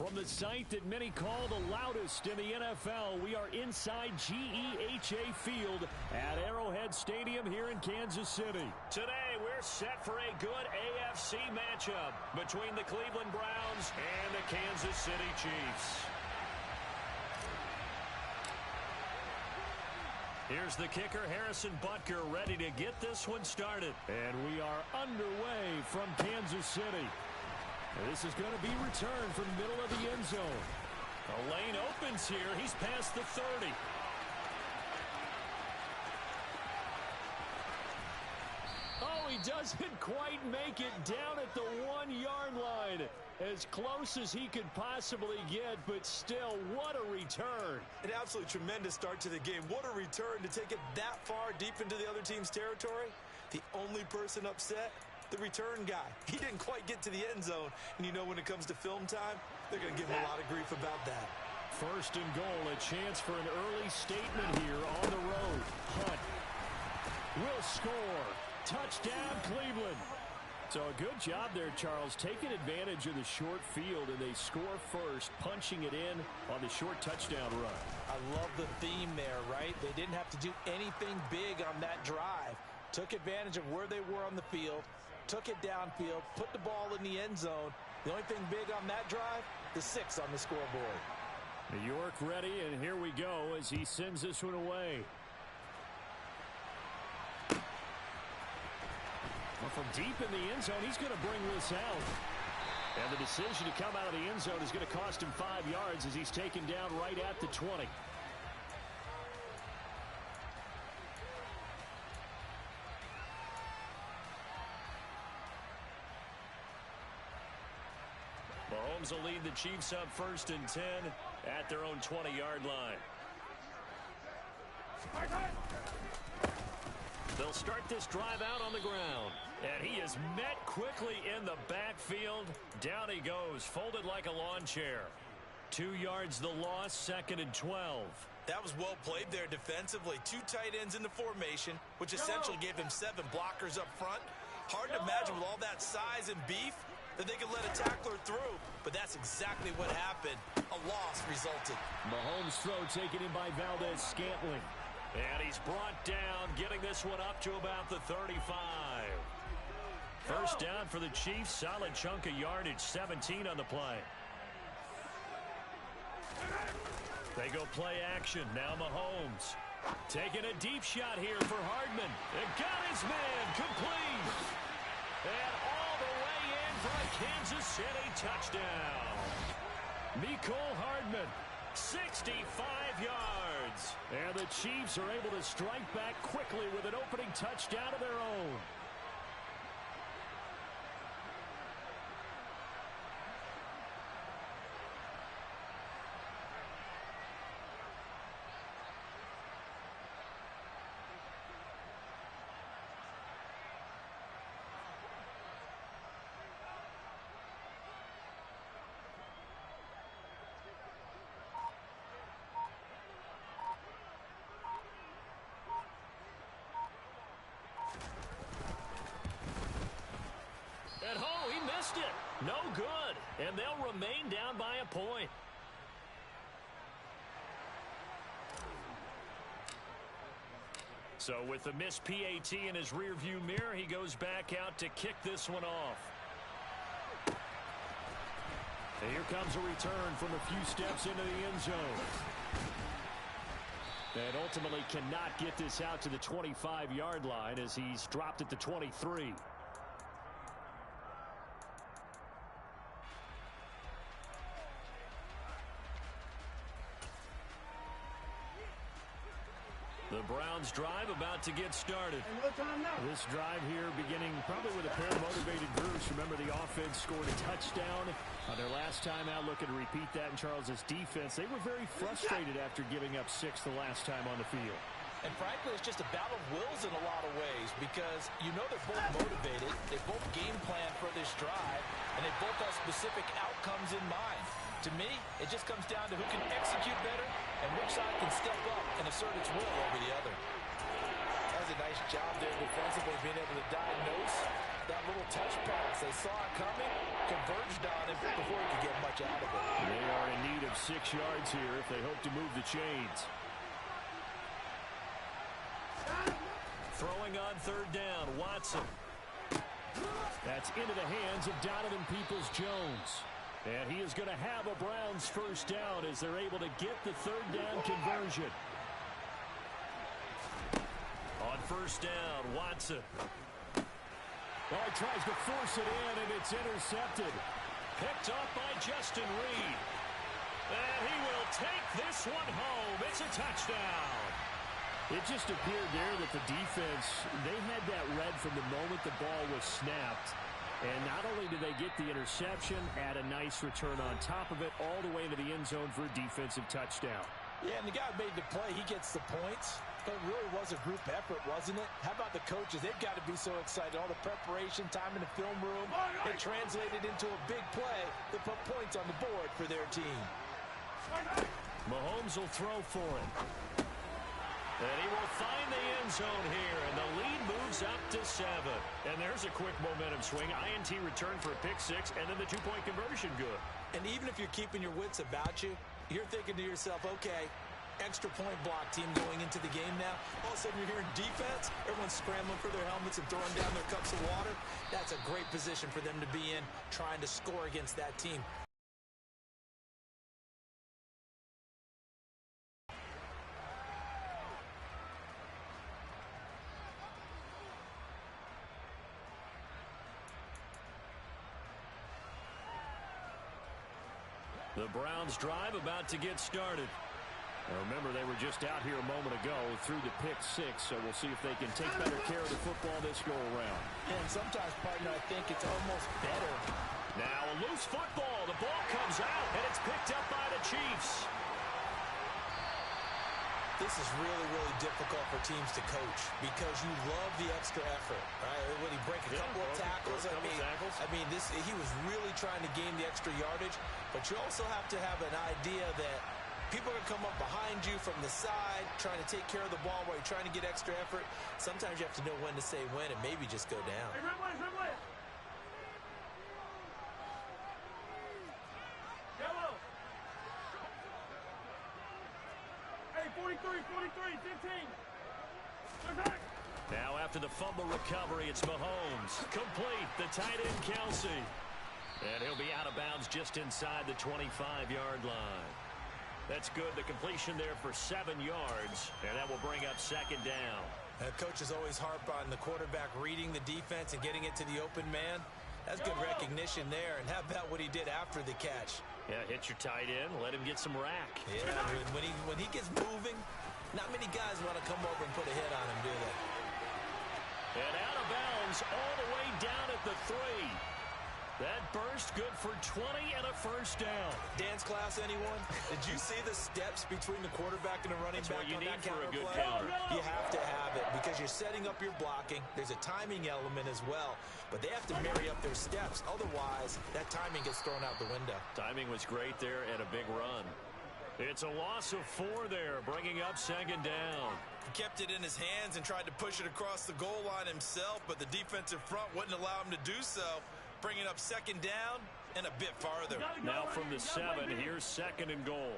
From the site that many call the loudest in the NFL, we are inside GEHA Field at Arrowhead Stadium here in Kansas City. Today, we're set for a good AFC matchup between the Cleveland Browns and the Kansas City Chiefs. Here's the kicker, Harrison Butker, ready to get this one started. And we are underway from Kansas City. This is going to be returned from the middle of the end zone. The lane opens here. He's past the 30. Oh, he doesn't quite make it down at the 1-yard line. As close as he could possibly get, but still, what a return. An absolutely tremendous start to the game. What a return to take it that far deep into the other team's territory. The only person upset, the return guy. He didn't quite get to the end zone. And you know when it comes to film time, they're going to give him a lot of grief about that. First and goal, a chance for an early statement here on the road. Hunt will score. Touchdown, Cleveland. So a good job there, Charles, taking advantage of the short field, and they score first, punching it in on the short touchdown run. I love the theme there, right? They didn't have to do anything big on that drive. Took advantage of where they were on the field, took it downfield, put the ball in the end zone. The only thing big on that drive, the 6 on the scoreboard. New York ready, and here we go as he sends this one away. Well, from deep in the end zone, he's going to bring this out. And the decision to come out of the end zone is going to cost him 5 yards as he's taken down right at the 20. Mahomes will lead the Chiefs up 1st and 10 at their own 20-yard line. They'll start this drive out on the ground. And he is met quickly in the backfield. Down he goes, folded like a lawn chair. 2 yards the loss, 2nd and 12. That was well played there defensively. 2 tight ends in the formation, which essentially gave them 7 blockers up front. Hard to imagine with all that size and beef that they could let a tackler through, but that's exactly what happened. A loss resulted. Mahomes' throw taken in by Valdez-Scantling. And he's brought down, getting this one up to about the 35. First down for the Chiefs. Solid chunk of yardage, 17 on the play. They go play action. Now Mahomes. Taking a deep shot here for Hardman. It got his man complete. And all the way in for a Kansas City touchdown. Mecole Hardman, 65 yards. And the Chiefs are able to strike back quickly with an opening touchdown of their own. It. No good. And they'll remain down by a point. So with the missed PAT in his rearview mirror, he goes back out to kick this one off. And here comes a return from a few steps into the end zone. And ultimately cannot get this out to the 25-yard line as he's dropped at the 23. The Browns drive about to get started. This drive here beginning probably with a pair of motivated groups. Remember, the offense scored a touchdown on their last time out. Looking to repeat that in Charles's defense. They were very frustrated after giving up 6 the last time on the field. And frankly, it's just a battle of wills in a lot of ways because you know they're both motivated. They both game plan for this drive, and they both have specific outcomes in mind. To me, it just comes down to who can execute better and which side can step up and assert its will over the other. That was a nice job there defensively, being able to diagnose That little touch pass, they saw it coming, converged on it before he could get much out of it. They are in need of 6 yards here if they hope to move the chains. Throwing on third down, Watson. That's into the hands of Donovan Peoples-Jones. And he is going to have a Browns first down as they're able to get the third down conversion. On first down, Watson. Oh, he tries to force it in, and it's intercepted. Picked up by Justin Reed. And he will take this one home. It's a touchdown. It just appeared there that the defense, they had that read from the moment the ball was snapped. And not only did they get the interception, add a nice return on top of it, all the way into the end zone for a defensive touchdown. Yeah, and the guy made the play. He gets the points. But it really was a group effort, wasn't it? How about the coaches? They've got to be so excited. All the preparation, time in the film room, it translated into a big play that put points on the board for their team. Mahomes will throw for it. And he will find the end zone here, and the lead moves up to 7. And there's a quick momentum swing. INT return for a pick 6, and then the 2-point conversion good. And even if you're keeping your wits about you, you're thinking to yourself, okay, extra point block team going into the game now. All of a sudden you're hearing defense. Everyone's scrambling for their helmets and throwing down their cups of water. That's a great position for them to be in, trying to score against that team. The Browns drive about to get started. Now remember, they were just out here a moment ago through the pick 6, so we'll see if they can take better care of the football this go-around. And sometimes, partner, I think it's almost better. Now a loose football. The ball comes out, and it's picked up by the Chiefs. This is really, really difficult for teams to coach because you love the extra effort, right? When he break a couple of tackles, I mean, he was really trying to gain the extra yardage, but you also have to have an idea that people are going to come up behind you from the side, trying to take care of the ball while you're trying to get extra effort. Sometimes you have to know when to say when and maybe just go down. Hey, red light. Yellow. Hey, 43, 15. Now after the fumble recovery, it's Mahomes. Complete, the tight end Kelsey. And he'll be out of bounds just inside the 25-yard line. That's good. The completion there for 7 yards, and that will bring up second down. Coaches always harp on the quarterback reading the defense and getting it to the open man. That's good recognition there. And how about what he did after the catch? Yeah, hit your tight end, let him get some rack. Yeah, when he gets moving, not many guys want to come over and put a hit on him, do they? And out of bounds all the way down at the 3. That burst good for 20 and a first down. Dance class, anyone? Did you see the steps between the quarterback and the running back on that counter play? You have to have it because you're setting up your blocking. There's a timing element as well, but they have to marry up their steps. Otherwise, that timing gets thrown out the window. Timing was great there and a big run. It's a loss of 4 there, bringing up second down. He kept it in his hands and tried to push it across the goal line himself, but the defensive front wouldn't allow him to do so. Bringing up second down and a bit farther. Now from the 7, here's second and goal.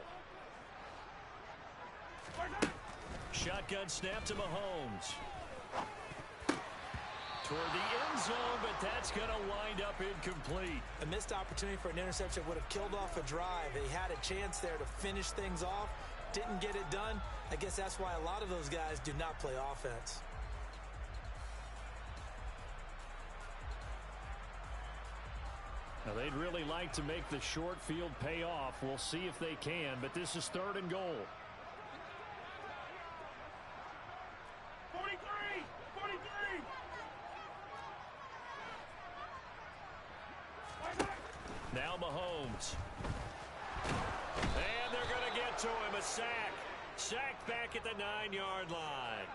Shotgun snap to Mahomes. Toward the end zone, but that's going to wind up incomplete. A missed opportunity for an interception would have killed off a drive. They had a chance there to finish things off. Didn't get it done. I guess that's why a lot of those guys do not play offense. Now, they'd really like to make the short field pay off. We'll see if they can, but this is third and goal. 43. Now Mahomes. And they're going to get to him. A sack. Sacked back at the 9-yard line.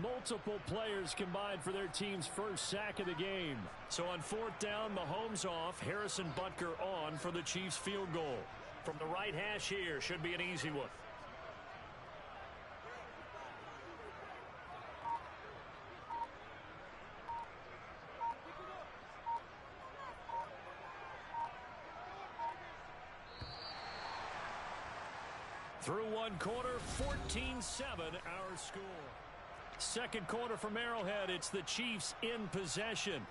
Multiple players combined for their team's first sack of the game. So on fourth down, Mahomes off, Harrison Butker on for the Chiefs field goal. From the right hash here, should be an easy one. Through one quarter, 14-7 our score. Second quarter from Arrowhead. It's the Chiefs in possession.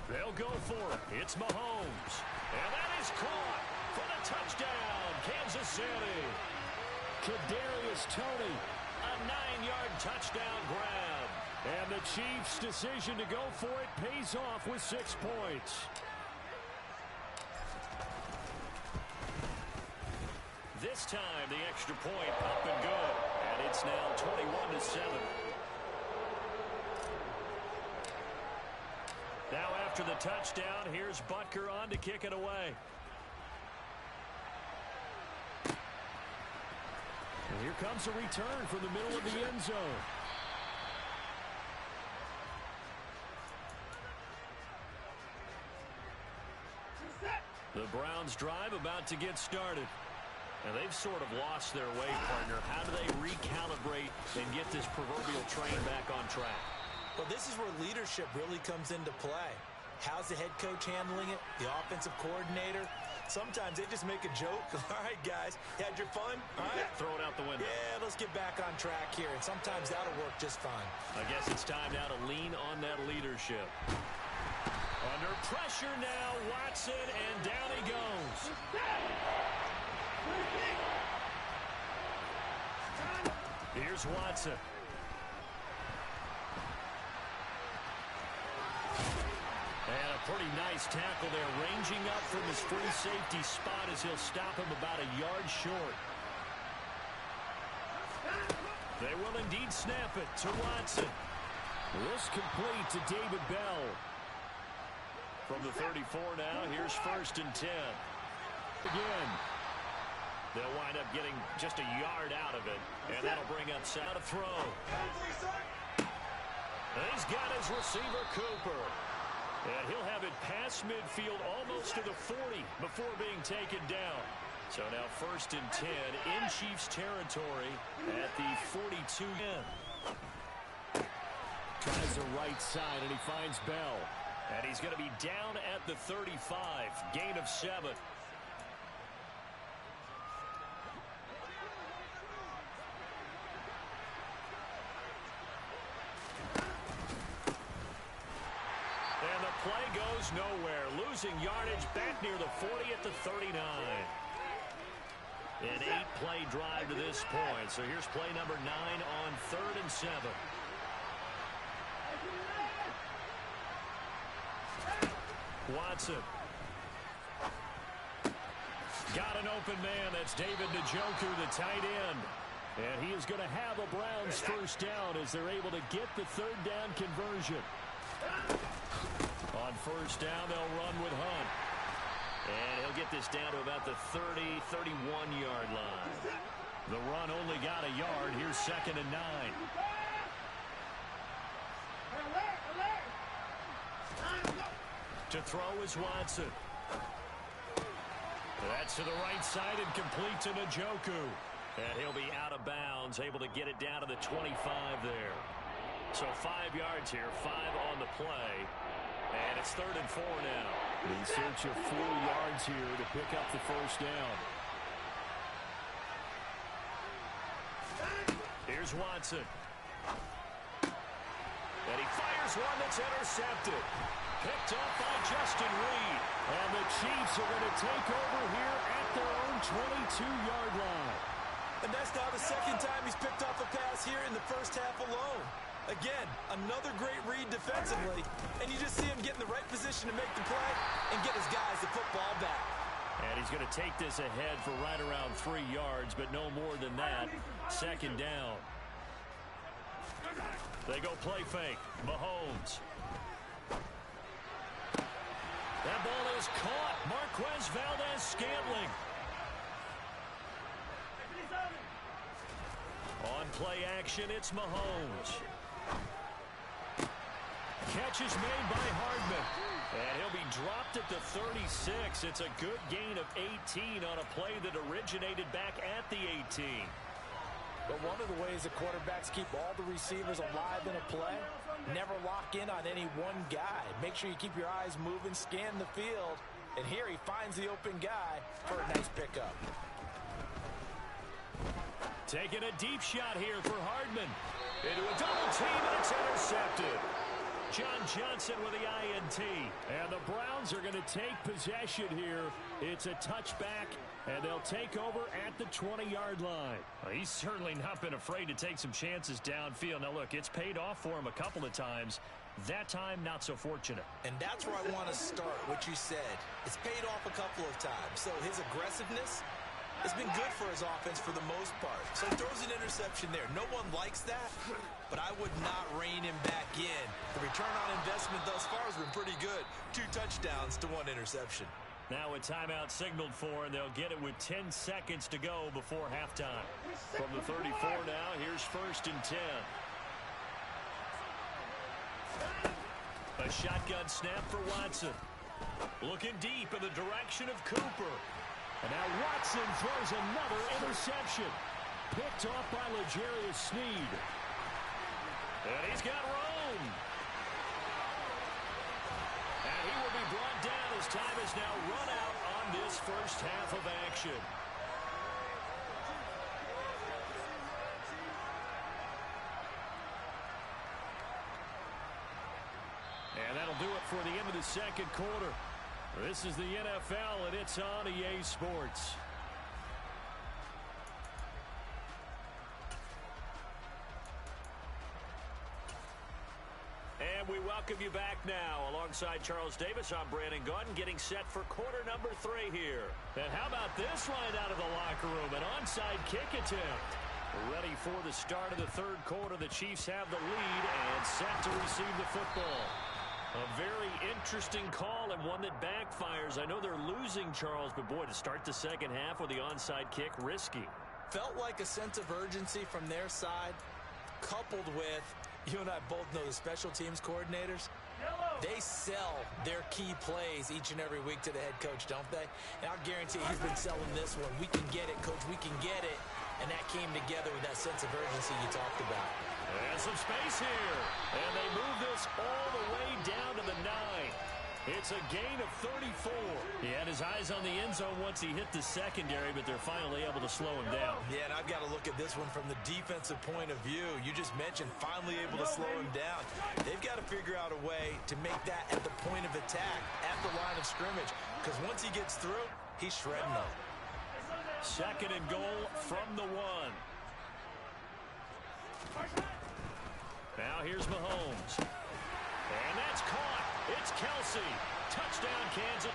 They'll go for it. It's Mahomes. And that is caught for the touchdown, Kansas City. Kadarius Toney, a 9-yard touchdown grab. And the Chiefs' decision to go for it pays off with 6 points. This time, the extra point up and good. And it's now 21-7. Now after the touchdown, here's Butker on to kick it away. And here comes a return from the middle of the end zone. The Browns drive about to get started. And they've sort of lost their way, partner. How do they recalibrate and get this proverbial train back on track? Well, this is where leadership really comes into play. How's the head coach handling it? The offensive coordinator? Sometimes they just make a joke. All right, guys, you had your fun? All right. Throw it out the window. Yeah, let's get back on track here. And sometimes that'll work just fine. I guess it's time now to lean on that leadership. Under pressure now, Watson, and down he goes. Here's Watson. And a pretty nice tackle there, ranging up from his free safety spot as he'll stop him about a yard short. They will indeed snap it to Watson. This complete to David Bell. From the 34 now, here's 1st and 10. Again. They'll wind up getting just a yard out of it, and that'll bring up out of throw. And he's got his receiver, Cooper. And he'll have it past midfield almost to the 40 before being taken down. So now 1st and 10 in Chiefs territory at the 42 end. Tries the right side, and he finds Bell. And he's going to be down at the 35. Gain of 7. And the play goes nowhere. Losing yardage back near the 40 at the 39. An 8-play drive to this point. So here's play number 9 on 3rd and 7. Watson. Got an open man. That's David Njoku, the tight end. And he is going to have a Browns 1st down as they're able to get the 3rd down conversion. On 1st down, they'll run with Hunt. And he'll get this down to about the 30, 31-yard line. The run only got a yard. Here's 2nd and 9. To throw is Watson. That's to the right side and complete to Njoku. And he'll be out of bounds, able to get it down to the 25 there. So 5 yards here, 5 on the play. And it's 3rd and 4 now. In search of 4 yards here to pick up the 1st down. Here's Watson. And he fires one that's intercepted. Picked up by Justin Reed. And the Chiefs are going to take over here at their own 22-yard line. And that's now the 2nd time he's picked off a pass here in the 1st half alone. Again, another great read defensively, and you just see him get in the right position to make the play and get his guys the football back. And he's going to take this ahead for right around 3 yards, but no more than that. 2nd down. They go play fake. Mahomes. That ball is caught. Marquez Valdez-Scantling. On play action, it's Mahomes. Catch is made by Hardman. And he'll be dropped at the 36. It's a good gain of 18 on a play that originated back at the 18. But one of the ways that quarterbacks keep all the receivers alive in a play, never lock in on any one guy. Make sure you keep your eyes moving, scan the field. And here he finds the open guy for a nice pickup. Taking a deep shot here for Hardman. Into a double team, and it's intercepted. John Johnson with the INT. And the Browns are going to take possession here. It's a touchback, and they'll take over at the 20-yard line. Well, he's certainly not been afraid to take some chances downfield. Now, look, it's paid off for him a couple of times. That time, not so fortunate. And that's where I want to start, what you said. It's paid off a couple of times. So his aggressiveness has been good for his offense for the most part. So he throws an interception there. No one likes that, but I would not rein him back in. The return on investment thus far has been pretty good. 2 touchdowns to 1 interception. Now a timeout signaled for, and they'll get it with 10 seconds to go before halftime. From the 34 now, here's 1st and 10. A shotgun snap for Watson. Looking deep in the direction of Cooper. And now Watson throws another interception. Picked off by L'Jarius Sneed. And he's got room. And he will be brought down as time is now run out on this first half of action. And that'll do it for the end of the second quarter. This is the NFL, and it's on EA Sports. And we welcome you back now. Alongside Charles Davis, I'm Brandon Gaudin, getting set for quarter number 3 here. And how about this line out of the locker room? An onside kick attempt. Ready for the start of the third quarter. The Chiefs have the lead and set to receive the football. A very interesting call and one that backfires. I know they're losing, Charles, but boy, to start the second half with the onside kick, risky. Felt like a sense of urgency from their side, coupled with, you and I both know the special teams coordinators. They sell their key plays each and every week to the head coach, don't they? And I'll guarantee he's been selling this one. We can get it, coach. We can get it. And that came together with that sense of urgency you talked about. And some space here. And they move this all the way down to the 9. It's a gain of 34. He had his eyes on the end zone once he hit the secondary, but they're finally able to slow him down. Yeah, and I've got to look at this one from the defensive point of view. You just mentioned finally able to slow him down. They've got to figure out a way to make that at the point of attack, at the line of scrimmage, because once he gets through, he's shredding them. 2nd and goal from the 1. Now here's Mahomes. And that's caught. It's Kelsey. Touchdown, Kansas.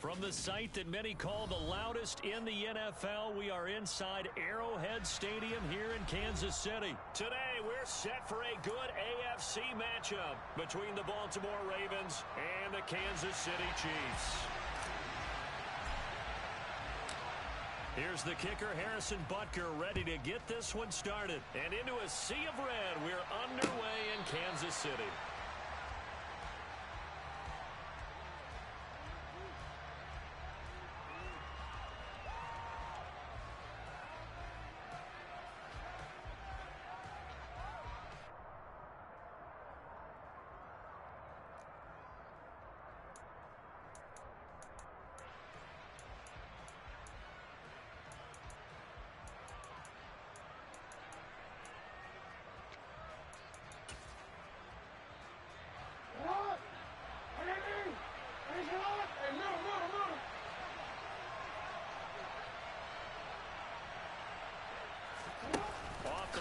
From the site that many call the loudest in the NFL, we are inside Arrowhead Stadium here in Kansas City. Today, we're set for a good AFC matchup between the Baltimore Ravens and the Kansas City Chiefs. Here's the kicker, Harrison Butker, ready to get this one started. And into a sea of red, we're underway in Kansas City.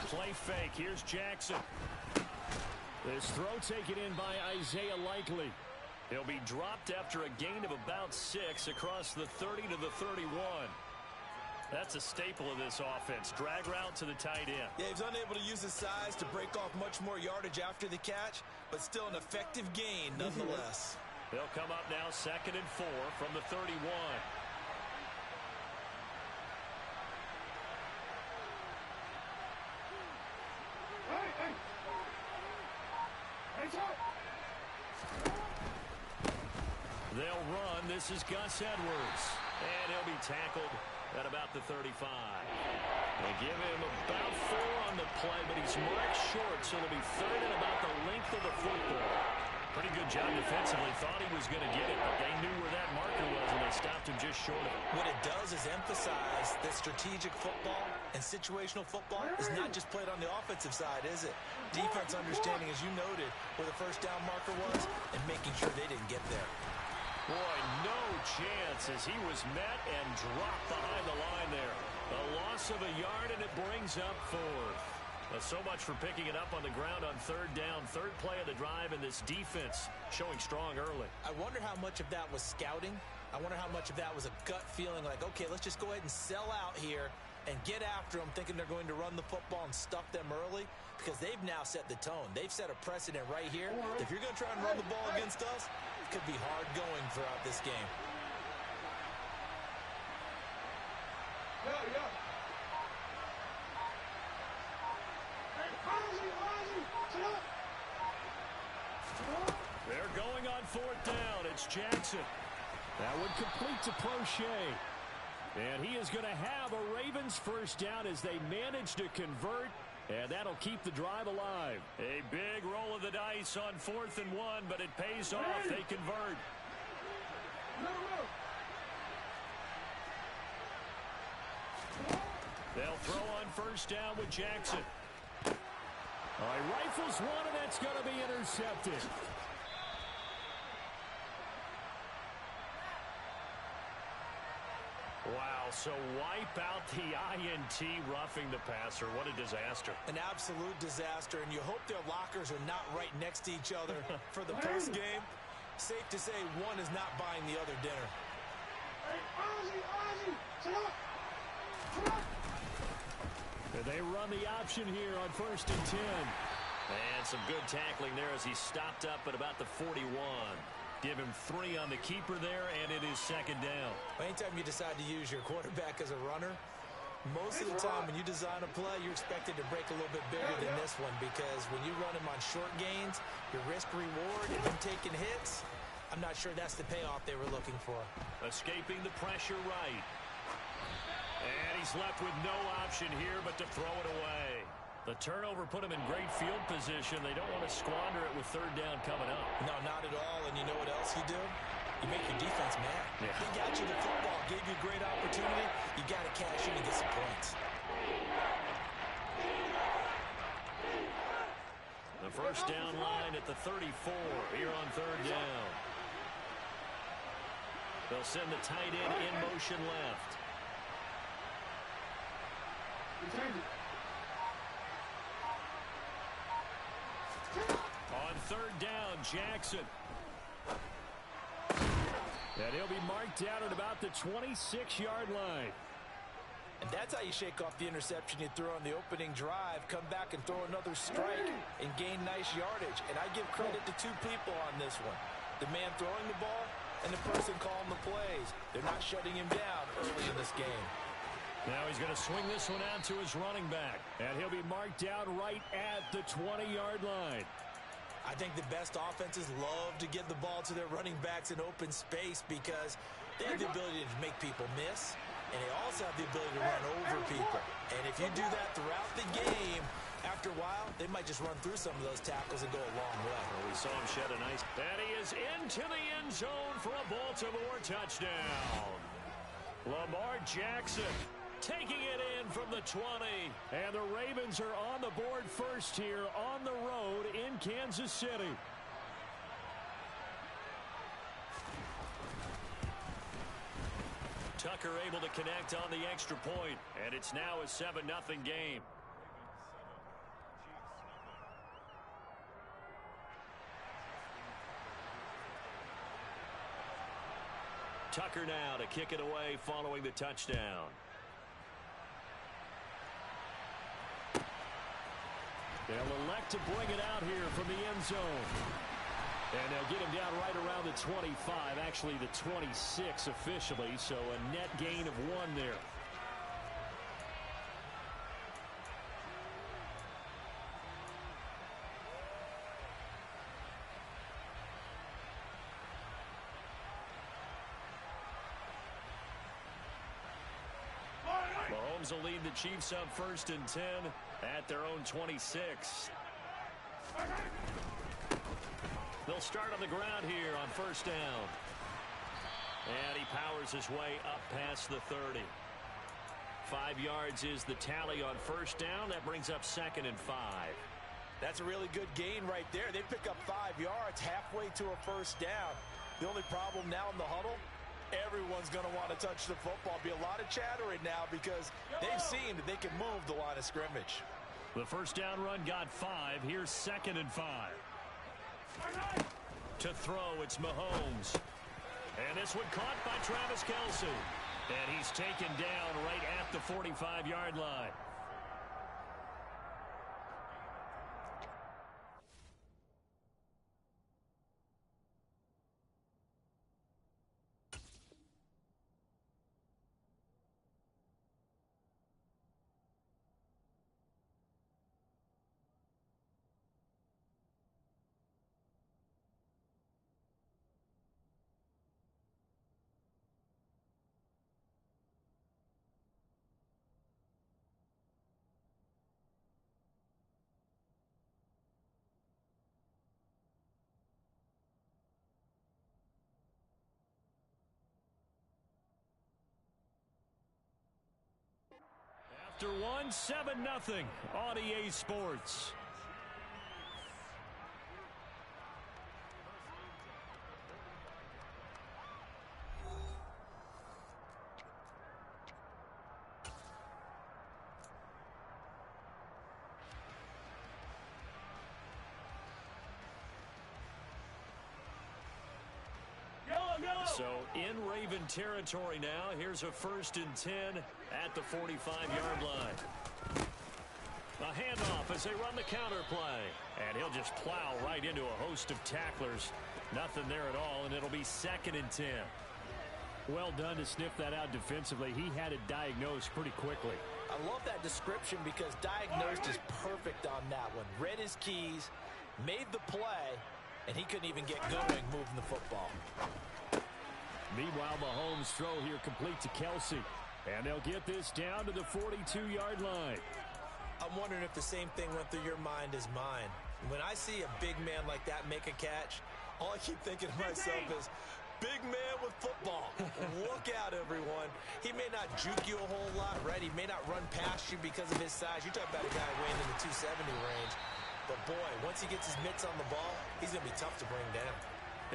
Play fake. Here's Jackson. This throw taken in by Isaiah Likely. He'll be dropped after a gain of about 6 across the 30 to the 31. That's a staple of this offense. Drag route to the tight end. Yeah, he's unable to use his size to break off much more yardage after the catch, but still an effective gain nonetheless. They'll come up now 2nd and 4 from the 31. They'll run. This is Gus Edwards. And he'll be tackled at about the 35. They give him about 4 on the play, but he's marked short, so it'll be 3rd and about the length of the football. Pretty good job defensively. Thought he was going to get it, but they knew where that marker was, and they stopped him just short of it. What it does is emphasize that strategic football and situational football is not just played on the offensive side, is it? Defense understanding, as you noted, where the first down marker was and making sure they didn't get there. Boy, no chance as he was met and dropped behind the line there. A loss of a yard, and it brings up 4th. Well, so much for picking it up on the ground on 3rd down. 3rd play of the drive, and this defense showing strong early. I wonder how much of that was scouting. I wonder how much of that was a gut feeling like, okay, let's just go ahead and sell out here and get after them, thinking they're going to run the football and stuff them early, because they've now set the tone. They've set a precedent right here. If you're going to try and run the ball against us, it could be hard going throughout this game. They're going on 4th down. It's Jackson. That would complete to Prochet. And he is going to have a Ravens first down as they manage to convert, and that'll keep the drive alive. A big roll of the dice on 4th and 1, but it pays off. They convert. They'll throw on first down with Jackson. All right, rifles one, and that's going to be intercepted. Wow, so wipe out the INT, roughing the passer. What a disaster. An absolute disaster, and you hope their lockers are not right next to each other for the postgame. Safe to say one is not buying the other dinner. And they run the option here on 1st and 10. And some good tackling there as he stopped up at about the 41. Give him 3 on the keeper there, and it is 2nd down. Anytime you decide to use your quarterback as a runner, most of the time when you design a play, you're expected to break a little bit bigger than this one, because when you run him on short gains, your risk-reward and him taking hits, I'm not sure that's the payoff they were looking for. Escaping the pressure right. And he's left with no option here but to throw it away. The turnover put him in great field position. They don't want to squander it with 3rd down coming up. No, not at all. And you know what else you do? You make your defense mad. Yeah. They got you the football, gave you a great opportunity. You got to cash in and get some points. The first down line at the 34 here on 3rd down. They'll send the tight end in motion left. On 3rd down, Jackson. And he'll be marked down at about the 26-yard line. And that's how you shake off the interception you threw on the opening drive, come back and throw another strike and gain nice yardage. And I give credit to two people on this one. The man throwing the ball and the person calling the plays. They're not shutting him down early in this game. Now he's going to swing this one out to his running back. And he'll be marked down right at the 20-yard line. I think the best offenses love to get the ball to their running backs in open space because they have the ability to make people miss, and they also have the ability to run over people. And if you do that throughout the game, after a while, they might just run through some of those tackles and go a long way. Well, we saw him shed a nice... And he is into the end zone for a Baltimore touchdown. Lamar Jackson taking it in from the 20. And the Ravens are on the board first here on the road in Kansas City. Tucker able to connect on the extra point, and it's now a 7-0 game. Tucker now to kick it away following the touchdown. They'll elect to bring it out here from the end zone. And they'll get him down right around the 25, actually the 26 officially, so a net gain of 1 there. Mahomes will lead the Chiefs up 1st and 10 at their own 26. They'll start on the ground here on 1st down. And he powers his way up past the 30. 5 yards is the tally on 1st down. That brings up 2nd and 5. That's a really good gain right there. They pick up 5 yards halfway to a 1st down. The only problem now in the huddle, everyone's going to want to touch the football. Be a lot of chattering now because they've seen that they can move the line of scrimmage. The 1st down run got 5. Here's 2nd and 5. To throw, it's Mahomes. And this one caught by Travis Kelce. And he's taken down right at the 45-yard line. After 1, 7-0 on EA Sports. So in Raven territory now. Here's a 1st and 10 at the 45-yard line. A handoff as they run the counter play. And he'll just plow right into a host of tacklers. Nothing there at all, and it'll be 2nd and 10. Well done to sniff that out defensively. He had it diagnosed pretty quickly. I love that description because diagnosed is perfect on that one. Read his keys, made the play, and he couldn't even get going moving the football. Meanwhile, Mahomes' throw here complete to Kelce. And they'll get this down to the 42-yard line. I'm wondering if the same thing went through your mind as mine. When I see a big man like that make a catch, all I keep thinking to myself is, big man with football. Look out, everyone. He may not juke you a whole lot, right? He may not run past you because of his size. You're talking about a guy weighing in the 270 range. But, boy, once he gets his mitts on the ball, he's going to be tough to bring down.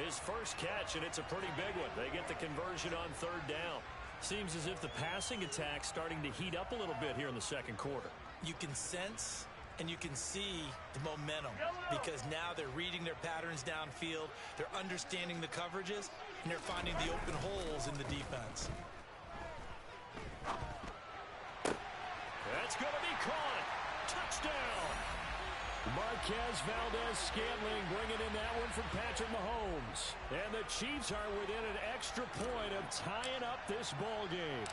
His first catch, and it's a pretty big one. They get the conversion on 3rd down. Seems as if the passing attack's starting to heat up a little bit here in the 2nd quarter. You can sense And you can see the momentum because now they're reading their patterns downfield, they're understanding the coverages, and they're finding the open holes in the defense. That's going to be caught. Touchdown. Marquez Valdez-Scantling bringing in that one from Patrick Mahomes. And the Chiefs are within an extra point of tying up this ball game.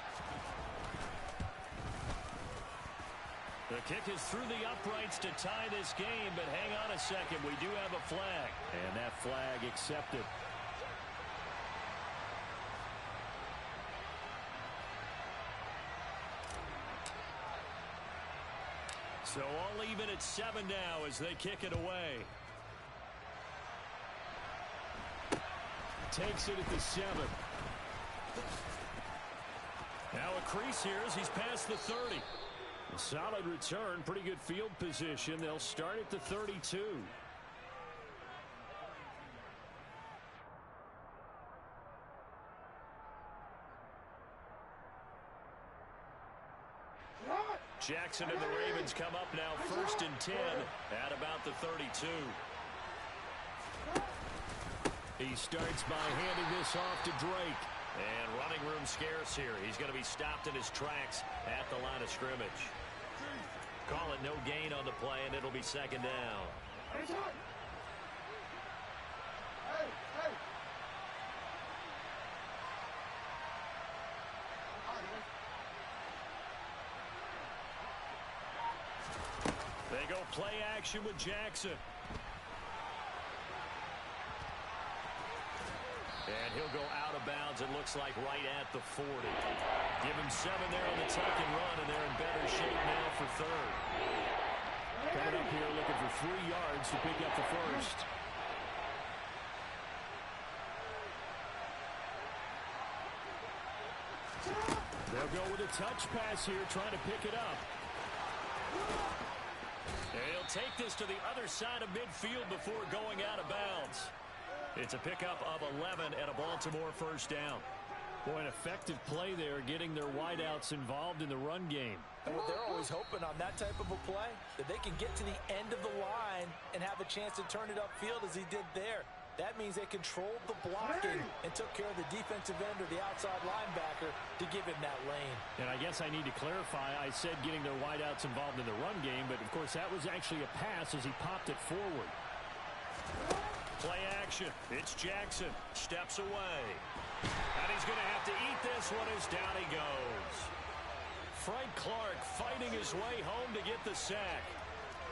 The kick is through the uprights to tie this game, but hang on a second. We do have a flag. And that flag accepted. So all even at 7 now as they kick it away. Takes it at the 7. Now a crease here as he's past the 30. A solid return, pretty good field position. They'll start at the 32. Jackson and the Ravens come up now 1st and 10 at about the 32. He starts by handing this off to Drake. And running room scarce here. He's going to be stopped in his tracks at the line of scrimmage. Call it no gain on the play, and it'll be 2nd down. They go play action with Jackson. And he'll go out of bounds, it looks like, right at the 40. Give him 7 there on the tuck and run, and they're in better shape now for 3rd. Coming up here looking for 3 yards to pick up the 1st. They'll go with a touch pass here, trying to pick it up. And he'll take this to the other side of midfield before going out of bounds. It's a pickup of 11 and a Baltimore 1st down. Boy, an effective play there, getting their wideouts involved in the run game. And they're always hoping on that type of a play that they can get to the end of the line and have a chance to turn it upfield as he did there. That means they controlled the blocking and took care of the defensive end or the outside linebacker to give him that lane. And I guess I need to clarify, I said getting their wideouts involved in the run game, but of course that was actually a pass as he popped it forward. Play action. It's Jackson. Steps away. And he's going to have to eat this one as down he goes. Frank Clark fighting his way home to get the sack.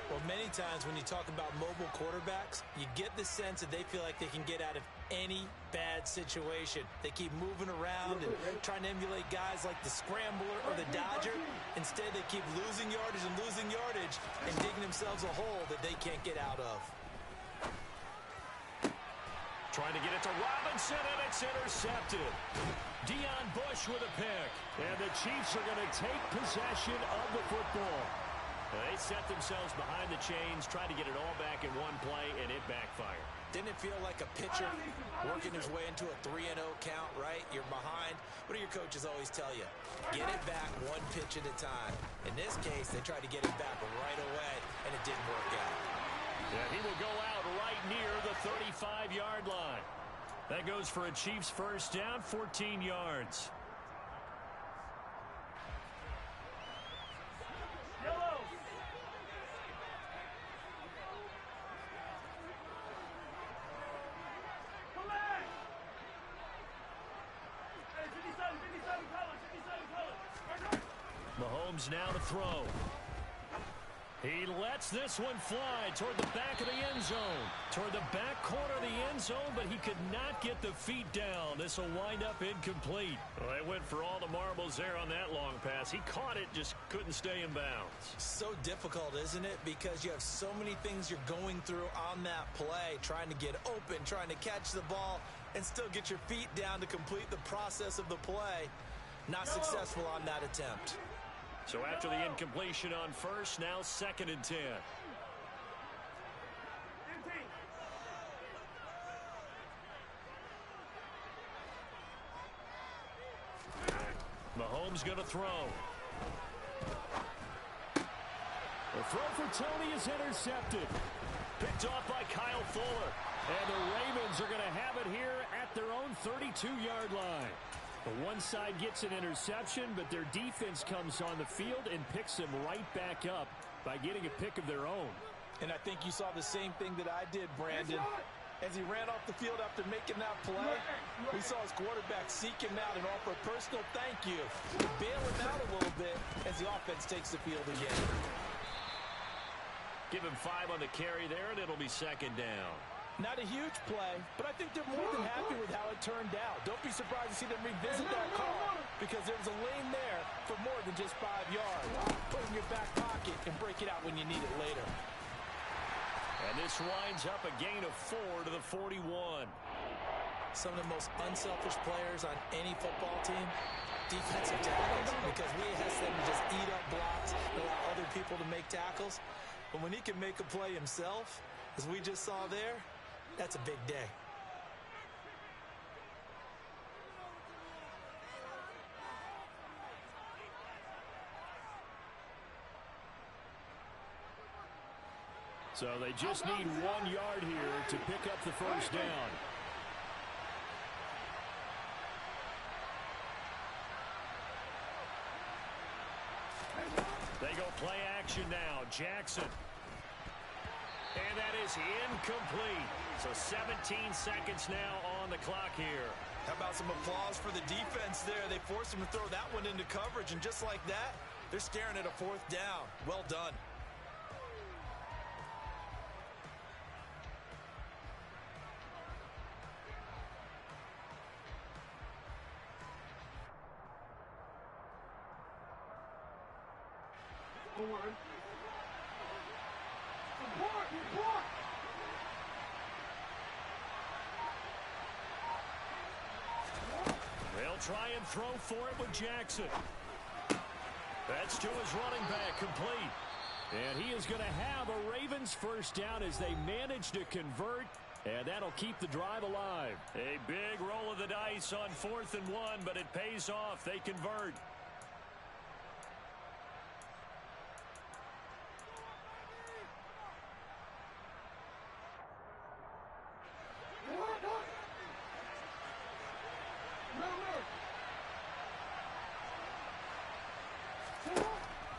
Well, many times when you talk about mobile quarterbacks, you get the sense that they feel like they can get out of any bad situation. They keep moving around and trying to emulate guys like the Scrambler or the Dodger. Instead, they keep losing yardage and digging themselves a hole that they can't get out of. Trying to get it to Robinson, and it's intercepted. Deion Bush with a pick. And the Chiefs are going to take possession of the football. They set themselves behind the chains, tried to get it all back in one play, and it backfired. Didn't it feel like a pitcher working his way into a 3-0 count, right? You're behind. What do your coaches always tell you? Get it back one pitch at a time. In this case, they tried to get it back right away, and it didn't work out. Yeah, he will go out right near the 35-yard line. That goes for a Chiefs 1st down, 14 yards. Yellow. Come back. Hey, 57 colors. Mahomes now to throw. He lets this one fly toward the back of the end zone. Toward the back corner of the end zone, but he could not get the feet down. This will wind up incomplete. Well, they went for all the marbles there on that long pass. He caught it, just couldn't stay in bounds. So difficult, isn't it? Because you have so many things you're going through on that play, trying to get open, trying to catch the ball, and still get your feet down to complete the process of the play. Not successful on that attempt. So after the incompletion on 1st, now 2nd and 10. Mahomes going to throw. The throw for Tony is intercepted. Picked off by Kyle Fuller. And the Ravens are going to have it here at their own 32-yard line. The one side gets an interception, but their defense comes on the field and picks them right back up by getting a pick of their own. And I think you saw the same thing that I did, Brandon. As he ran off the field after making that play, we saw his quarterback seek him out and offer a personal thank you. Bail him out a little bit as the offense takes the field again. Give him 5 on the carry there, and it'll be second down. Not a huge play, but I think they're more than happy with how it turned out. Don't be surprised to see them revisit that call because there was a lane there for more than just 5 yards. Put it in your back pocket and break it out when you need it later. And this winds up a gain of 4 to the 41. Some of the most unselfish players on any football team, defensive tackles, because we ask them to just eat up blocks and allow other people to make tackles. But when he can make a play himself, as we just saw there, that's a big day. So they just need 1 yard here to pick up the first down. They go play action now. Jackson. And that is incomplete. So 17 seconds now on the clock here. How about some applause for the defense there? They forced him to throw that one into coverage, and just like that, they're staring at a 4th down. Well done. They'll try and throw for it with Jackson. That's to his running back, complete. And he is going to have a Ravens first down as they manage to convert, and that'll keep the drive alive. A big roll of the dice on 4th and 1, but it pays off. They convert.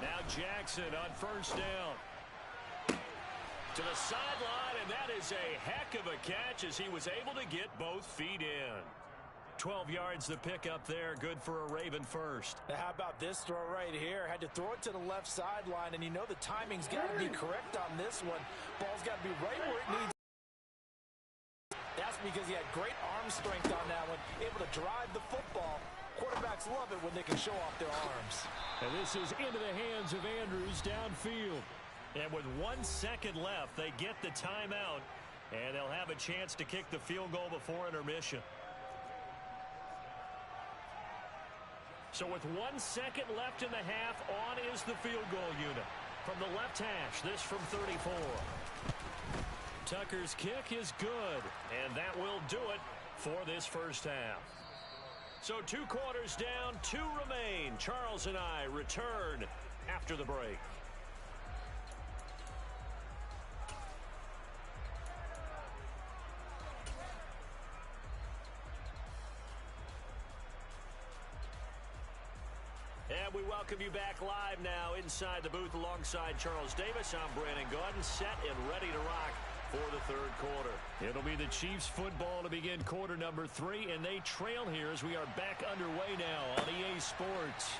Now Jackson on first down. To the sideline, and that is a heck of a catch as he was able to get both feet in. 12 yards the pickup there, good for a Raven first. Now how about this throw right here? Had to throw it to the left sideline, and you know the timing's got to be correct on this one. Ball's got to be right where it needs. That's because he had great arm strength on that one, able to drive the football. Quarterbacks love it when they can show off their arms. And this is into the hands of Andrews downfield. And with 1 second left, they get the timeout, and they'll have a chance to kick the field goal before intermission. So with 1 second left in the half, on is the field goal unit. From the left hash, this from 34. Tucker's kick is good, and that will do it for this first half. So 2 quarters down, 2 remain. Charles and I return after the break. And we welcome you back live now inside the booth alongside Charles Davis. I'm Brandon Gaudin, set and ready to rock for the third quarter. It'll be the Chiefs football to begin quarter number 3, and they trail here as we are back underway now on EA Sports.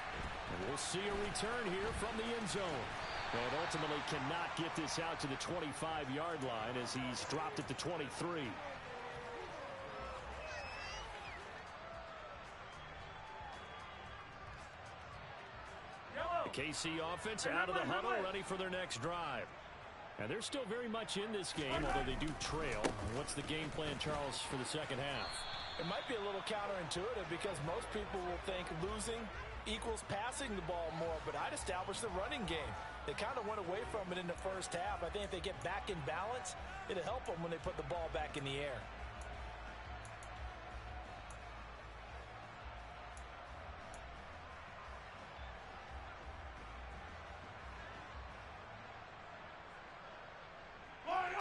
And we'll see a return here from the end zone. And ultimately cannot get this out to the 25-yard line as he's dropped at the 23. The KC offense out of the huddle, ready for their next drive. And they're still very much in this game, although they do trail. What's the game plan, Charles, for the second half? It might be a little counterintuitive because most people will think losing equals passing the ball more, but I'd establish the running game. They kind of went away from it in the first half. I think if they get back in balance, it'll help them when they put the ball back in the air.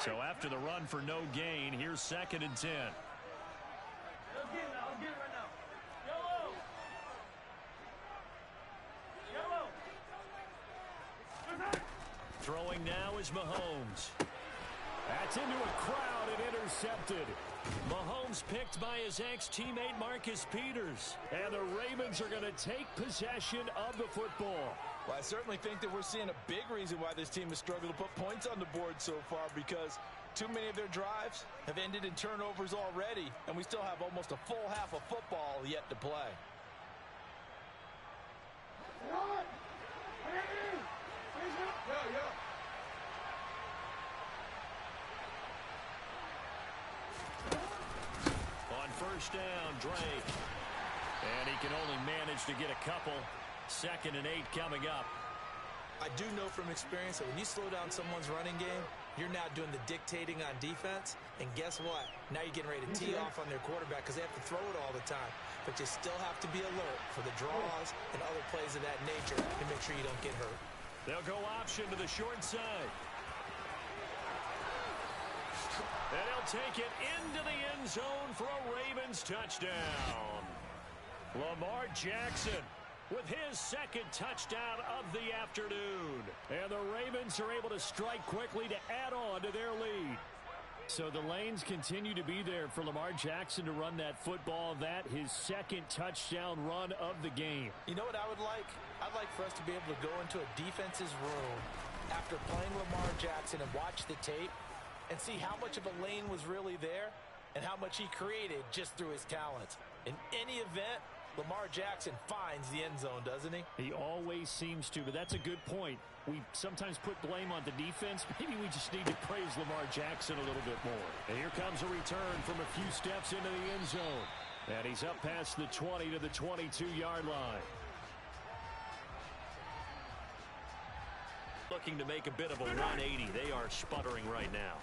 So after the run for no gain, here's 2nd and 10. Let's get it now. Let's get it right now. Yellow. Yellow. Throwing now is Mahomes. That's into a crowd and intercepted. Mahomes picked by his ex-teammate Marcus Peters. And the Ravens are going to take possession of the football. Well, I certainly think that we're seeing a big reason why this team has struggled to put points on the board so far, because too many of their drives have ended in turnovers already, and we still have almost a full half of football yet to play. On first down, Drake. And he can only manage to get a couple. 2nd and 8 coming up. I do know from experience that when you slow down someone's running game, you're now doing the dictating on defense. And guess what? Now you're getting ready to tee off on their quarterback because they have to throw it all the time. But you still have to be alert for the draws and other plays of that nature to make sure you don't get hurt. They'll go option to the short side. And he'll take it into the end zone for a Ravens touchdown. Lamar Jackson with his 2nd touchdown of the afternoon. And the Ravens are able to strike quickly to add on to their lead. So the lanes continue to be there for Lamar Jackson to run that football. That his 2nd touchdown run of the game. You know what I would like? I'd like for us to be able to go into a defense's room after playing Lamar Jackson and watch the tape and see how much of a lane was really there and how much he created just through his talents. In any event, Lamar Jackson finds the end zone, doesn't he? He always seems to, but that's a good point. We sometimes put blame on the defense. Maybe we just need to praise Lamar Jackson a little bit more. And here comes a return from a few steps into the end zone. And he's up past the 20 to the 22-yard line. Looking to make a bit of a 180. They are sputtering right now.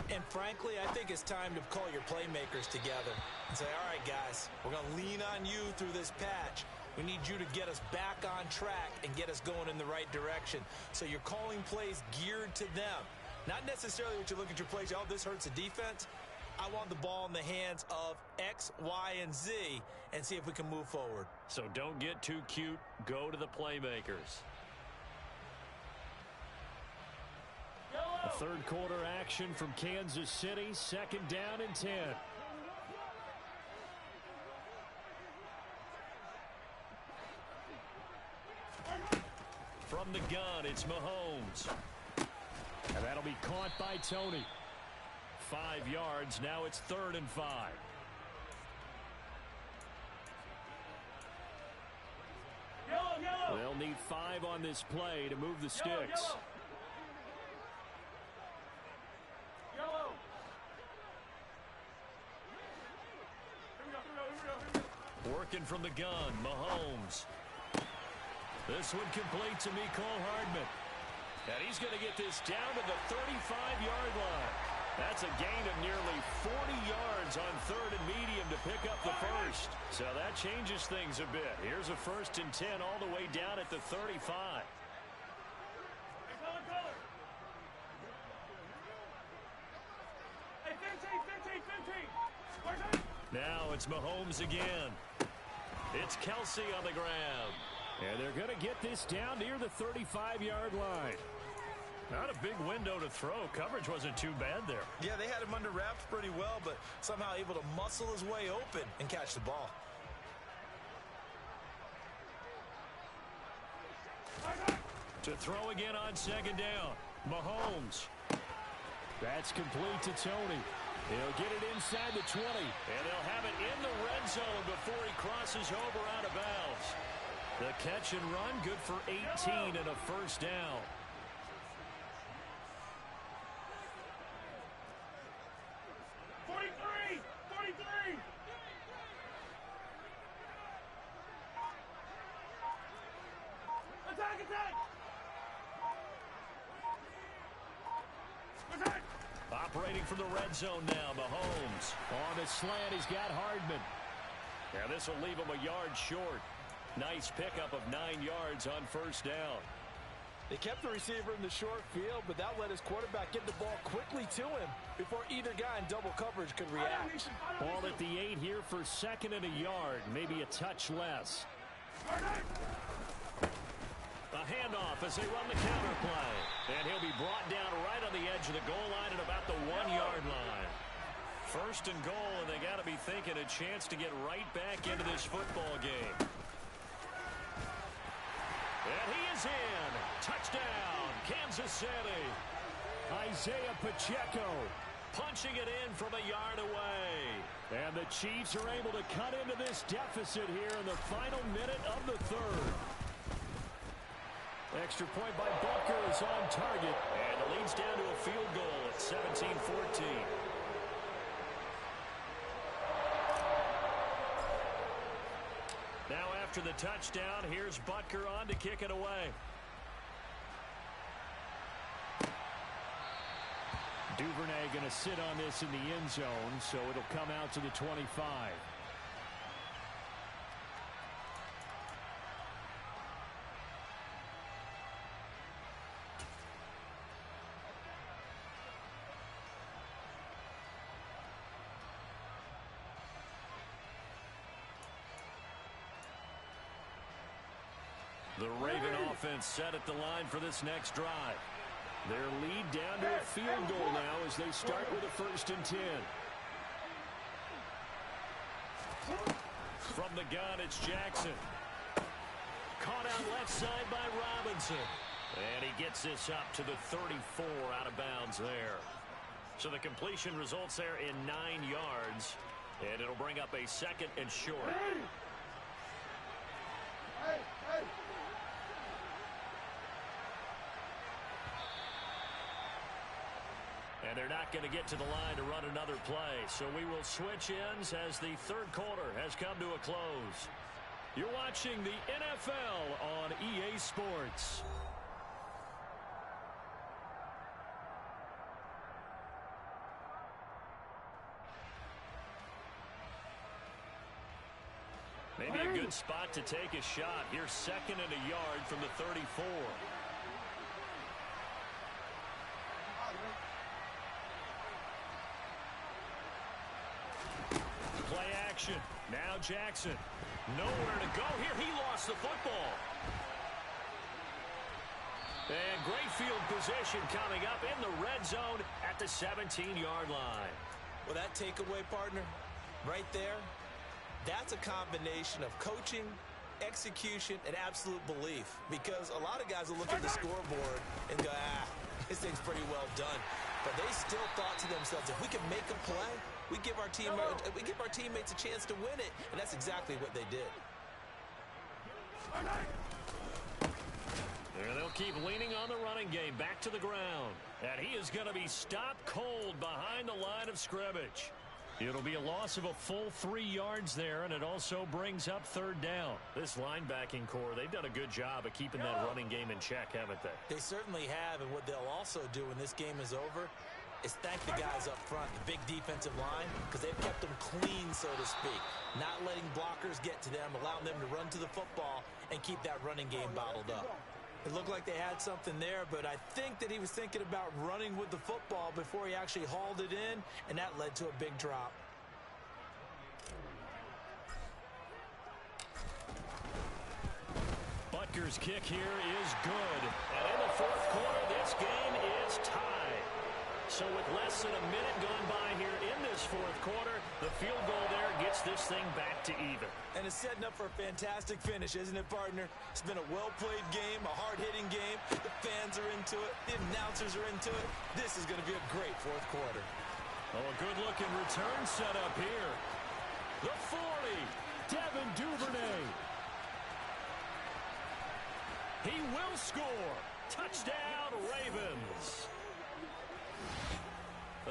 And frankly, I think it's time to call your playmakers together and say, all right, guys, we're going to lean on you through this patch. We need you to get us back on track and get us going in the right direction. So you're calling plays geared to them. Not necessarily what you look at your plays, oh, this hurts the defense. I want the ball in the hands of X, Y, and Z and see if we can move forward. So don't get too cute. Go to the playmakers. A 3rd quarter action from Kansas City. 2nd down and 10. From the gun, it's Mahomes. And that'll be caught by Tony. 5 yards. Now it's 3rd and 5. Yellow. They'll need 5 on this play to move the sticks. Yellow. Working from the gun, Mahomes. This one complete to Mecole Hardman. And he's going to get this down to the 35-yard line. That's a gain of nearly 40 yards on 3rd and medium to pick up the first. So that changes things a bit. Here's a 1st and 10 all the way down at the 35. Hey, 15. Now it's Mahomes again. It's Kelsey on the ground. And they're going to get this down near the 35-yard line. Not a big window to throw. Coverage wasn't too bad there. Yeah, they had him under wraps pretty well, but somehow able to muscle his way open and catch the ball. To throw again on 2nd down. Mahomes. That's complete to Tony. He'll get it inside the 20. And they'll have it in the red zone before he crosses over out of bounds. The catch and run, good for 18 and a 1st down. Operating from the red zone now, Mahomes. On the slant, he's got Hardman. Now this will leave him a yard short. Nice pickup of 9 yards on 1st down. They kept the receiver in the short field, but that let his quarterback get the ball quickly to him before either guy in double coverage could react. Ball at the 8 here for 2nd and a yard, maybe a touch less. A handoff as they run the counter play. And he'll be brought down right on the edge of the goal line at about the 1-yard line. 1st and goal, and they got to be thinking a chance to get right back into this football game. And he is in. Touchdown, Kansas City. Isaiah Pacheco punching it in from a yard away. And the Chiefs are able to cut into this deficit here in the final minute of the 3rd. Extra point by Butker is on target. And it leads down to a field goal at 17-14. Now after the touchdown, here's Butker on to kick it away. Duvernay going to sit on this in the end zone, so it'll come out to the 25. The Raven offense set at the line for this next drive. Their lead down to a field goal now as they start with a 1st and 10. From the gun, it's Jackson. Caught out left side by Robinson. And he gets this up to the 34 out of bounds there. So the completion results there in 9 yards. And it'll bring up a 2nd and short. And they're not going to get to the line to run another play. So we will switch ends as the 3rd quarter has come to a close. You're watching the NFL on EA Sports. Maybe a good spot to take a shot. Here's 2nd and a yard from the 34. Play action. Now Jackson. Nowhere to go here. He lost the football. And great field position coming up in the red zone at the 17-yard line. Well, that takeaway, partner, right there, that's a combination of coaching, execution, and absolute belief. Because a lot of guys will look at the scoreboard and go, this thing's pretty well done. But they still thought to themselves, if we can make a play, we give our teammates a chance to win it. And that's exactly what they did. There they'll keep leaning on the running game back to the ground. And he is going to be stopped cold behind the line of scrimmage. It'll be a loss of a full 3 yards there, and it also brings up 3rd down. This linebacking core, they've done a good job of keeping that running game in check, haven't they? They certainly have, and what they'll also do when this game is over is thank the guys up front, the big defensive line, because they've kept them clean, so to speak. Not letting blockers get to them, allowing them to run to the football and keep that running game bottled up. It looked like they had something there, but I think that he was thinking about running with the football before he actually hauled it in, and that led to a big drop. Butker's kick here is good. And in the 4th quarter, this game is tied. So with less than a minute gone by here in this 4th quarter, the field goal there gets this thing back to even. And it's setting up for a fantastic finish, isn't it, partner? It's been a well-played game, a hard-hitting game. The fans are into it. The announcers are into it. This is going to be a great 4th quarter. Oh, a good-looking return set up here. The 40, Devin Duvernay. He will score. Touchdown, Ravens.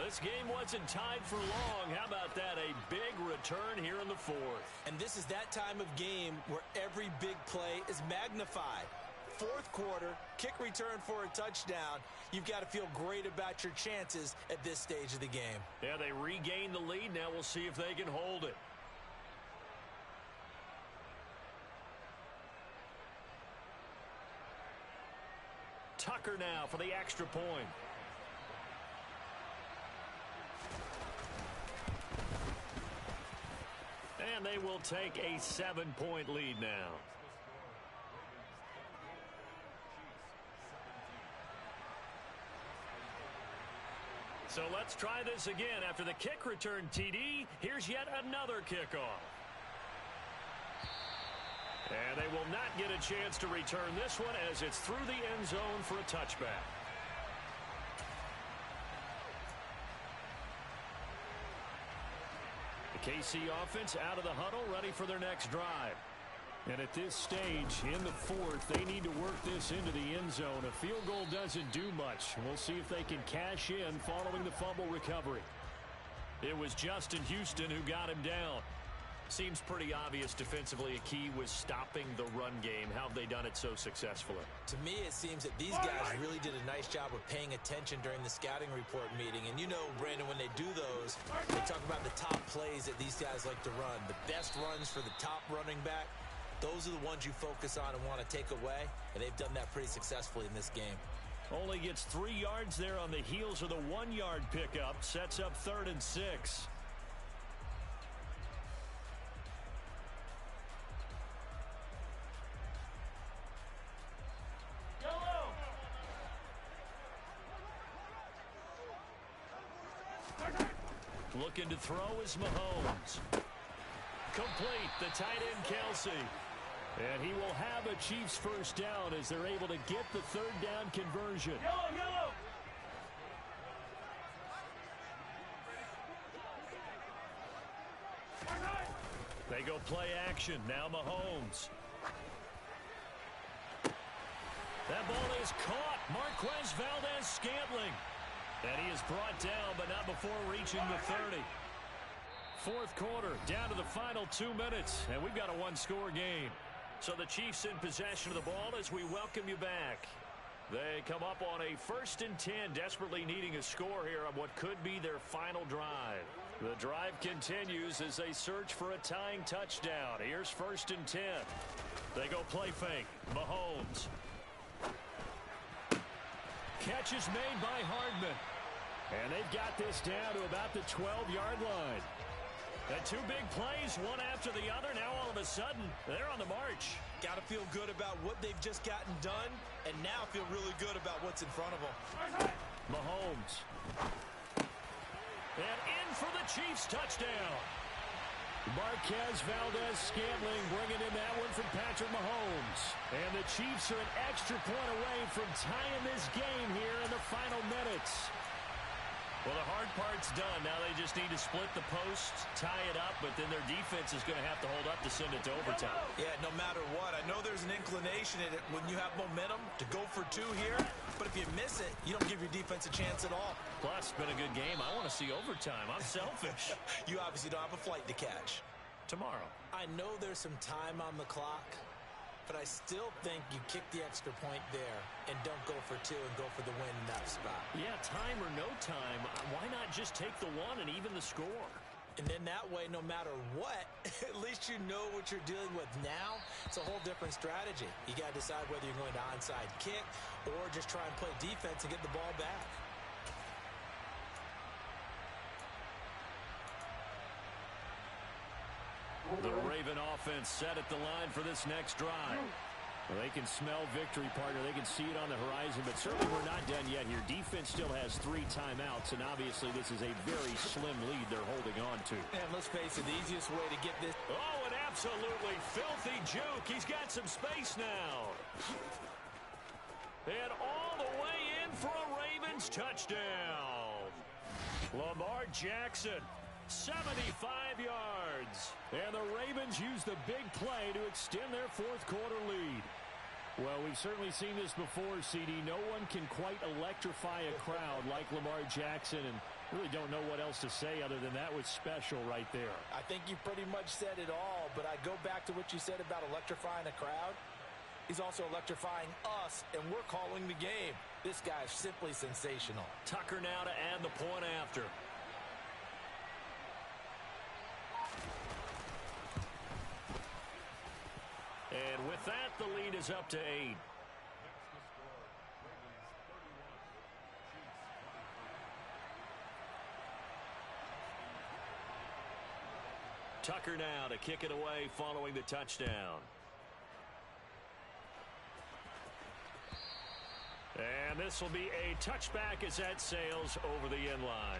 This game wasn't tied for long. How about that? A big return here in the 4th. And this is that time of game where every big play is magnified. 4th quarter, kick return for a touchdown. You've got to feel great about your chances at this stage of the game. Yeah, they regained the lead. Now we'll see if they can hold it. Tucker now for the extra point. And they will take a 7-point lead now. So let's try this again. After the kick return TD, here's yet another kickoff. And they will not get a chance to return this one as it's through the end zone for a touchback. The KC offense out of the huddle, ready for their next drive. And at this stage, in the fourth, they need to work this into the end zone. A field goal doesn't do much. We'll see if they can cash in following the fumble recovery. It was Justin Houston who got him down. Seems pretty obvious defensively a key was stopping the run game. How have they done it so successfully? To me, it seems that these guys really did a nice job of paying attention during the scouting report meeting. And you know, Brandon, when they do those, they talk about the top plays that these guys like to run. The best runs for the top running back, those are the ones you focus on and want to take away. And they've done that pretty successfully in this game. Only gets 3 yards there on the heels of the 1-yard pickup. Sets up 3rd and 6. Looking to throw is Mahomes. Complete, the tight end Kelsey. And he will have a Chiefs first down as they're able to get the 3rd down conversion. Yellow. They go play action. Now Mahomes. That ball is caught. Marquez Valdez-Scantling. And he is brought down, but not before reaching the 30. Fourth quarter, down to the final 2 minutes, and we've got a 1-score game. So the Chiefs in possession of the ball as we welcome you back. They come up on a 1st and 10, desperately needing a score here on what could be their final drive. The drive continues as they search for a tying touchdown. Here's 1st and 10. They go play fake. Mahomes. Catch is made by Hardman. And they've got this down to about the 12-yard line. And 2 big plays, one after the other. Now all of a sudden, they're on the march. Got to feel good about what they've just gotten done, and now feel really good about what's in front of them. Mahomes. And in for the Chiefs touchdown. Marquez Valdez-Scantling bringing in that one from Patrick Mahomes. And the Chiefs are an extra point away from tying this game here in the final minutes. Well, the hard part's done. Now they just need to split the post, tie it up, but then their defense is going to have to hold up to send it to overtime. Yeah, no matter what. I know there's an inclination in it when you have momentum to go for 2 here, but if you miss it, you don't give your defense a chance at all. Plus, it's been a good game. I want to see overtime. I'm selfish. You obviously don't have a flight to catch. Tomorrow. I know there's some time on the clock, but I still think you kick the extra point there and don't go for 2 and go for the win in that spot. Yeah, time or no time, why not just take the 1 and even the score? And then that way, no matter what, at least you know what you're dealing with now. It's a whole different strategy. You got to decide whether you're going to onside kick or just try and play defense and get the ball back. The Raven offense set at the line for this next drive. Well, they can smell victory, partner. They can see it on the horizon, but certainly we're not done yet here. Defense still has 3 timeouts, and obviously this is a very slim lead they're holding on to. And let's face it, the easiest way to get this... Oh, an absolutely filthy juke. He's got some space now. And all the way in for a Ravens touchdown. Lamar Jackson. 75 yards. And the Ravens use the big play to extend their fourth quarter lead. Well, we've certainly seen this before, CD. No one can quite electrify a crowd like Lamar Jackson, and really don't know what else to say other than that was special right there. I think you pretty much said it all, but I go back to what you said about electrifying a crowd. He's also electrifying us, and we're calling the game. This guy's simply sensational. Tucker now to add the point after. And with that, the lead is up to 8. Tucker now to kick it away following the touchdown. And this will be a touchback as that sails over the end line.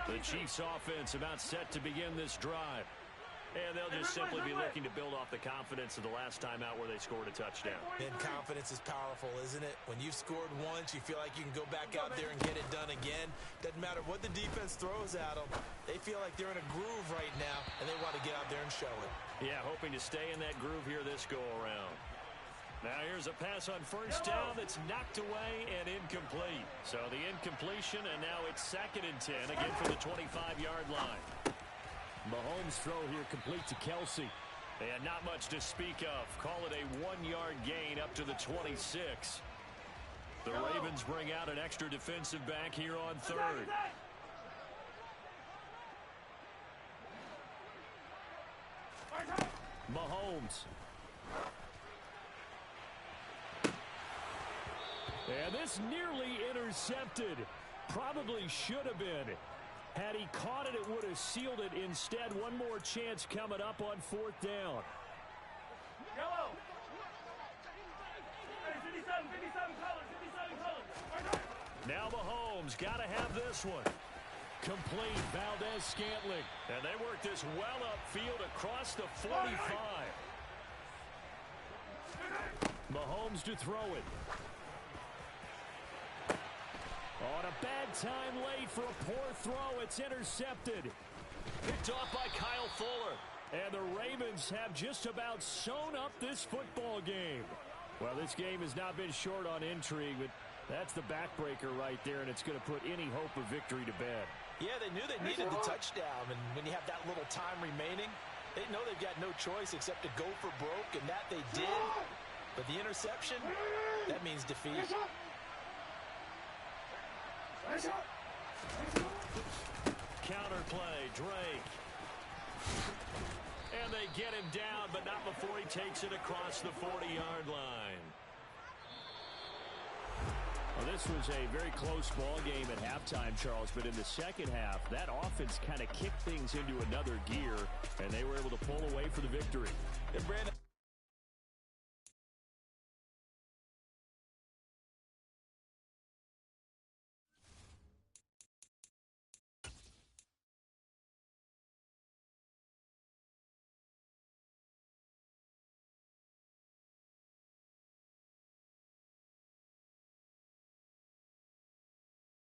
The Chiefs offense about set to begin this drive. And they'll just simply be looking to build off the confidence of the last time out where they scored a touchdown. And confidence is powerful, isn't it? When you've scored once, you feel like you can go back out there and get it done again. Doesn't matter what the defense throws at them. They feel like they're in a groove right now, and they want to get out there and show it. Yeah, hoping to stay in that groove here this go-around. Now here's a pass on first down that's knocked away and incomplete. So the incompletion, and now it's 2nd and 10, again from the 25-yard line. Mahomes' throw here complete to Kelsey. And not much to speak of. Call it a 1-yard gain up to the 26. The Ravens bring out an extra defensive back here on 3rd. Mahomes. And this nearly intercepted. Probably should have been. Had he caught it, it would have sealed it. Instead, one more chance coming up on 4th down. Yellow. 57 colors. Now Mahomes got to have this one. Complete. Valdez-Scantling. And they work this well upfield across the 45. Mahomes to throw it. On a bad time late for a poor throw. It's intercepted. Picked off by Kyle Fuller. And the Ravens have just about sewn up this football game. Well, this game has not been short on intrigue, but that's the backbreaker right there, and it's going to put any hope of victory to bed. Yeah, they knew they needed the touchdown, and when you have that little time remaining, they know they've got no choice except to go for broke, and that they did. But the interception, that means defeat. Counterplay, Drake. And they get him down, but not before he takes it across the 40-yard line. Well, this was a very close ball game at halftime, Charles, but in the second half, that offense kind of kicked things into another gear, and they were able to pull away for the victory. And Brandon,